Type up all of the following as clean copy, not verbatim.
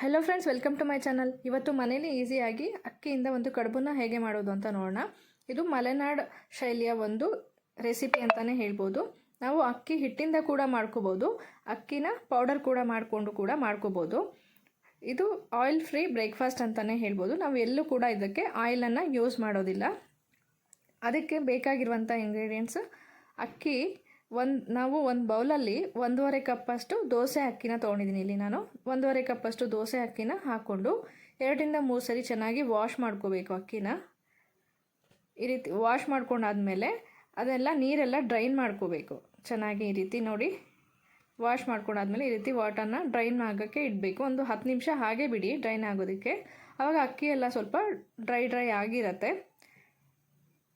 Hello friends, welcome to my channel. ಇವತ್ತು ಮನೇಲಿ ಈಸಿಯಾಗಿ ಅಕ್ಕಿಯಿಂದ ಒಂದು ಕಡುಬನ್ನ ಹೇಗೆ ಮಾಡೋದು ಅಂತ ನೋಡೋಣ. ಇದು ಮಲೆನಾಡು ಶೈಲಿಯ ಒಂದು ರೆಸಿಪಿ ಅಂತಲೇ ಹೇಳ್ಬೋದು. ನಾವು ಅಕ್ಕಿ ಹಿಟ್ಟಿಂದ ಕೂಡ ಮಾಡ್ಕೋಬೋದು, ಅಕ್ಕಿನ ಪೌಡರ್ ಕೂಡ ಮಾಡ್ಕೋಬೋದು. ಇದು ಆಯಿಲ್ ಫ್ರೀ ಬ್ರೇಕ್ಫಾಸ್ಟ್ ಅಂತಲೇ ಹೇಳ್ಬೋದು. ನಾವು ಎಲ್ಲೂ ಕೂಡ ಇದಕ್ಕೆ ಆಯಿಲನ್ನು ಯೂಸ್ ಮಾಡೋದಿಲ್ಲ. ಅದಕ್ಕೆ ಬೇಕಾಗಿರುವಂಥ ಇಂಗ್ರೀಡಿಯೆಂಟ್ಸ್: ಅಕ್ಕಿ ನಾವು ಒಂದು ಬೌಲಲ್ಲಿ 1.5 ಕಪ್ಪಷ್ಟು ದೋಸೆ ಅಕ್ಕಿನ ತೊಗೊಂಡಿದ್ದೀನಿ. ಇಲ್ಲಿ ನಾನು 1.5 ಕಪ್ಪಷ್ಟು ದೋಸೆ ಅಕ್ಕಿನ ಹಾಕ್ಕೊಂಡು 2 ರಿಂದ 3 ಸರಿ ಚೆನ್ನಾಗಿ ವಾಶ್ ಮಾಡ್ಕೋಬೇಕು. ಅಕ್ಕಿನ ಈ ರೀತಿ ವಾಶ್ ಮಾಡ್ಕೊಂಡಾದ್ಮೇಲೆ ಅದೆಲ್ಲ ನೀರೆಲ್ಲ ಡ್ರೈನ್ ಮಾಡ್ಕೋಬೇಕು ಚೆನ್ನಾಗಿ. ಈ ರೀತಿ ನೋಡಿ, ವಾಶ್ ಮಾಡ್ಕೊಂಡಾದ್ಮೇಲೆ ಈ ರೀತಿ ವಾಟರ್ನ ಡ್ರೈನ್ ಆಗೋಕ್ಕೆ ಇಡಬೇಕು. ಒಂದು 10 ನಿಮಿಷ ಹಾಗೆ ಬಿಡಿ ಡ್ರೈನ್ ಆಗೋದಕ್ಕೆ. ಆವಾಗ ಅಕ್ಕಿ ಎಲ್ಲ ಸ್ವಲ್ಪ ಡ್ರೈ ಆಗಿರುತ್ತೆ.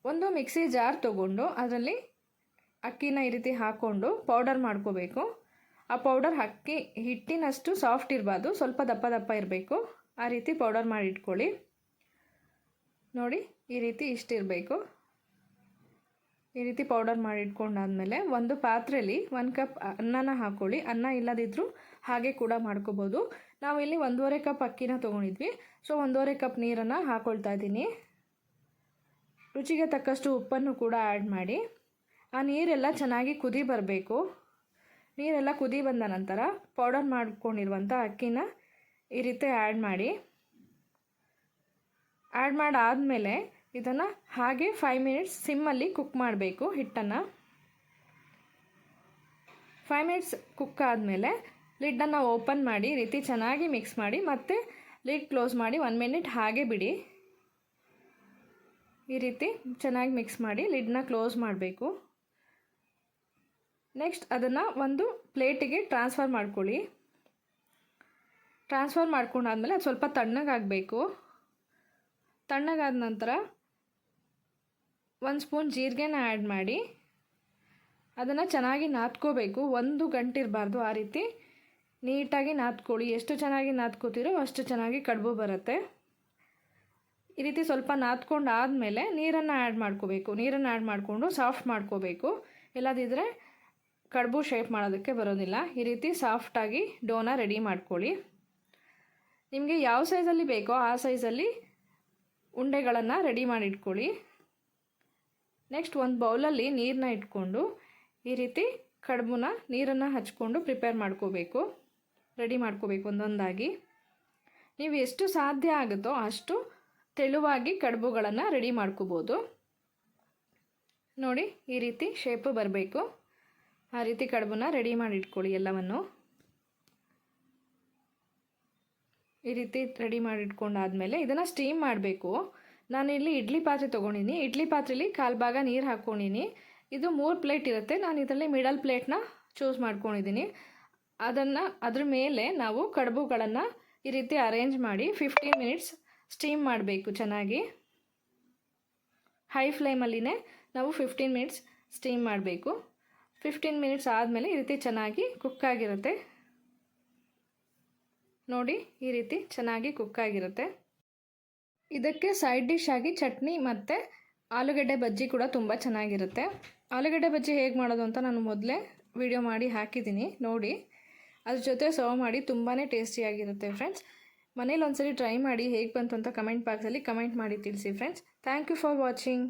ಒಂದು ಮಿಕ್ಸಿ ಜಾರ್ ತೊಗೊಂಡು ಅದರಲ್ಲಿ ಅಕ್ಕಿನ ಈ ರೀತಿ ಹಾಕ್ಕೊಂಡು ಪೌಡರ್ ಮಾಡ್ಕೋಬೇಕು. ಆ ಪೌಡರ್ ಅಕ್ಕಿ ಹಿಟ್ಟಿನಷ್ಟು ಸಾಫ್ಟ್ ಇರಬಾರ್ದು, ಸ್ವಲ್ಪ ದಪ್ಪ ಇರಬೇಕು. ಆ ರೀತಿ ಪೌಡರ್ ಮಾಡಿ ಇಟ್ಕೊಳ್ಳಿ. ನೋಡಿ, ಈ ರೀತಿ ಇಷ್ಟಿರಬೇಕು. ಈ ರೀತಿ ಪೌಡರ್ ಮಾಡಿ ಇಟ್ಕೊಂಡಾದ್ಮೇಲೆ ಒಂದು ಪಾತ್ರೆಯಲ್ಲಿ 1 ಕಪ್ ಅನ್ನನ ಹಾಕ್ಕೊಳ್ಳಿ. ಅನ್ನ ಇಲ್ಲದಿದ್ದರೂ ಹಾಗೆ ಕೂಡ ಮಾಡ್ಕೋಬೋದು. ನಾವು ಇಲ್ಲಿ 1.5 ಕಪ್ ಅಕ್ಕಿನ ತೊಗೊಂಡಿದ್ವಿ, ಸೊ 1.5 ಕಪ್ ನೀರನ್ನು ಹಾಕ್ಕೊಳ್ತಾ ಇದ್ದೀನಿ. ರುಚಿಗೆ ತಕ್ಕಷ್ಟು ಉಪ್ಪನ್ನು ಕೂಡ ಆ್ಯಡ್ ಮಾಡಿ. ಆ ನೀರೆಲ್ಲ ಚೆನ್ನಾಗಿ ಕುದಿ ಬರಬೇಕು. ನೀರೆಲ್ಲ ಕುದಿ ಬಂದ ನಂತರ ಪೌಡರ್ ಮಾಡ್ಕೊಂಡಿರುವಂಥ ಅಕ್ಕಿನ ಈ ರೀತಿ ಆ್ಯಡ್ ಮಾಡಾದಮೇಲೆ ಇದನ್ನು ಹಾಗೆ 5 ಮಿನಿಟ್ಸ್ ಸಿಮ್ಮಲ್ಲಿ ಕುಕ್ ಮಾಡಬೇಕು. ಹಿಟ್ಟನ್ನು 5 ಮಿನಿಟ್ಸ್ ಕುಕ್ ಆದಮೇಲೆ ಲಿಡ್ಡನ್ನು ಓಪನ್ ಮಾಡಿ ಈ ರೀತಿ ಚೆನ್ನಾಗಿ ಮಿಕ್ಸ್ ಮಾಡಿ ಮತ್ತೆ ಲಿಡ್ ಕ್ಲೋಸ್ ಮಾಡಿ 1 ಮಿನಿಟ್ ಹಾಗೆ ಬಿಡಿ. ಈ ರೀತಿ ಚೆನ್ನಾಗಿ ಮಿಕ್ಸ್ ಮಾಡಿ ಲಿಡ್ನ ಕ್ಲೋಸ್ ಮಾಡಬೇಕು. ನೆಕ್ಸ್ಟ್ ಅದನ್ನು ಒಂದು ಪ್ಲೇಟಿಗೆ ಟ್ರಾನ್ಸ್ಫರ್ ಮಾಡ್ಕೊಳ್ಳಿ. ಟ್ರಾನ್ಸ್ಫರ್ ಮಾಡ್ಕೊಂಡಾದ್ಮೇಲೆ ಅದು ಸ್ವಲ್ಪ ತಣ್ಣಗಾಗಬೇಕು. ತಣ್ಣಗಾದ ನಂತರ 1 ಸ್ಪೂನ್ ಜೀರಿಗೆನ ಆ್ಯಡ್ ಮಾಡಿ ಅದನ್ನು ಚೆನ್ನಾಗಿ ನಾದ್ಕೋಬೇಕು. 1 ಗಂಟೆ ಇರಬಾರ್ದು. ಆ ರೀತಿ ನೀಟಾಗಿ ನಾದ್ಕೊಳ್ಳಿ. ಎಷ್ಟು ಚೆನ್ನಾಗಿ ನಾದ್ಕೋತೀರೋ ಅಷ್ಟು ಚೆನ್ನಾಗಿ ಕಡುಬು ಬರುತ್ತೆ. ಈ ರೀತಿ ಸ್ವಲ್ಪ ನಾದ್ಕೊಂಡಾದಮೇಲೆ ನೀರನ್ನು ಆ್ಯಡ್ ಮಾಡ್ಕೋಬೇಕು. ನೀರನ್ನು ಆ್ಯಡ್ ಮಾಡಿಕೊಂಡು ಸಾಫ್ಟ್ ಮಾಡ್ಕೋಬೇಕು. ಇಲ್ಲದಿದ್ದರೆ ಕಡುಬು ಶೇಪ್ ಮಾಡೋದಕ್ಕೆ ಬರೋದಿಲ್ಲ. ಈ ರೀತಿ ಸಾಫ್ಟಾಗಿ ಡೋನ ರೆಡಿ ಮಾಡ್ಕೊಳ್ಳಿ. ನಿಮಗೆ ಯಾವ ಸೈಜಲ್ಲಿ ಬೇಕೋ ಆ ಸೈಜಲ್ಲಿ ಉಂಡೆಗಳನ್ನು ರೆಡಿ ಮಾಡಿ ಇಟ್ಕೊಳ್ಳಿ. ನೆಕ್ಸ್ಟ್ ಒಂದು ಬೌಲಲ್ಲಿ ನೀರನ್ನ ಇಟ್ಕೊಂಡು ಈ ರೀತಿ ಕಡುಬನ್ನ ನೀರನ್ನು ಹಚ್ಕೊಂಡು ರೆಡಿ ಮಾಡ್ಕೋಬೇಕು ಒಂದೊಂದಾಗಿ. ನೀವು ಎಷ್ಟು ಸಾಧ್ಯ ಆಗುತ್ತೋ ಅಷ್ಟು ತೆಳುವಾಗಿ ಕಡುಬುಗಳನ್ನು ರೆಡಿ ಮಾಡ್ಕೋಬೋದು. ನೋಡಿ, ಈ ರೀತಿ ಶೇಪು ಬರಬೇಕು. ಆ ರೀತಿ ಕಡುಬನ್ನ ರೆಡಿ ಮಾಡಿ ಇಟ್ಕೊಳ್ಳಿ ಎಲ್ಲವನ್ನು. ಈ ರೀತಿ ರೆಡಿ ಮಾಡಿ ಇಟ್ಕೊಂಡಾದ್ಮೇಲೆ ಇದನ್ನು ಸ್ಟೀಮ್ ಮಾಡಬೇಕು. ನಾನಿಲ್ಲಿ ಇಡ್ಲಿ ಪಾತ್ರೆ ತೊಗೊಂಡಿನಿ. ಇಡ್ಲಿ ಪಾತ್ರೆಯಲ್ಲಿ 1/4 ಭಾಗ ನೀರು ಹಾಕ್ಕೊಂಡಿನಿ. ಇದು 3 ಪ್ಲೇಟ್ ಇರುತ್ತೆ. ನಾನು ಇದರಲ್ಲಿ ಮಿಡಲ್ ಪ್ಲೇಟ್ನ ಚೂಸ್ ಮಾಡ್ಕೊಂಡಿದ್ದೀನಿ. ಅದ್ರ ಮೇಲೆ ನಾವು ಕಡುಬುಗಳನ್ನು ಈ ರೀತಿ ಅರೇಂಜ್ ಮಾಡಿ 15 ಮಿನಿಟ್ಸ್ ಸ್ಟೀಮ್ ಮಾಡಬೇಕು ಚೆನ್ನಾಗಿ. ಹೈ ಫ್ಲೇಮಲ್ಲಿನೇ ನಾವು 15 ಮಿನಿಟ್ಸ್ ಸ್ಟೀಮ್ ಮಾಡಬೇಕು. 15 ಮಿನಿಟ್ಸ್ ಆದಮೇಲೆ ಈ ರೀತಿ ಚೆನ್ನಾಗಿ ಕುಕ್ ಆಗಿರುತ್ತೆ. ನೋಡಿ, ಈ ರೀತಿ ಚೆನ್ನಾಗಿ ಕುಕ್ ಆಗಿರುತ್ತೆ. ಇದಕ್ಕೆ ಸೈಡ್ ಡಿಶ್ ಆಗಿ ಚಟ್ನಿ ಮತ್ತು ಆಲೂಗಡ್ಡೆ ಬಜ್ಜಿ ಕೂಡ ತುಂಬ ಚೆನ್ನಾಗಿರುತ್ತೆ. ಆಲೂಗಡ್ಡೆ ಬಜ್ಜಿ ಹೇಗೆ ಮಾಡೋದು ಅಂತ ನಾನು ಮೊದಲೇ ವಿಡಿಯೋ ಮಾಡಿ ಹಾಕಿದ್ದೀನಿ, ನೋಡಿ. ಅದ್ರ ಜೊತೆ ಸರ್ವ್ ಮಾಡಿ ತುಂಬಾ ಟೇಸ್ಟಿಯಾಗಿರುತ್ತೆ ಫ್ರೆಂಡ್ಸ್. ಮನೇಲಿ ಒಂದ್ಸರಿ ಟ್ರೈ ಮಾಡಿ ಹೇಗೆ ಬಂತು ಅಂತ ಕಮೆಂಟ್ ಬಾಕ್ಸಲ್ಲಿ ಕಮೆಂಟ್ ಮಾಡಿ ತಿಳಿಸಿ friends. Thank you for watching.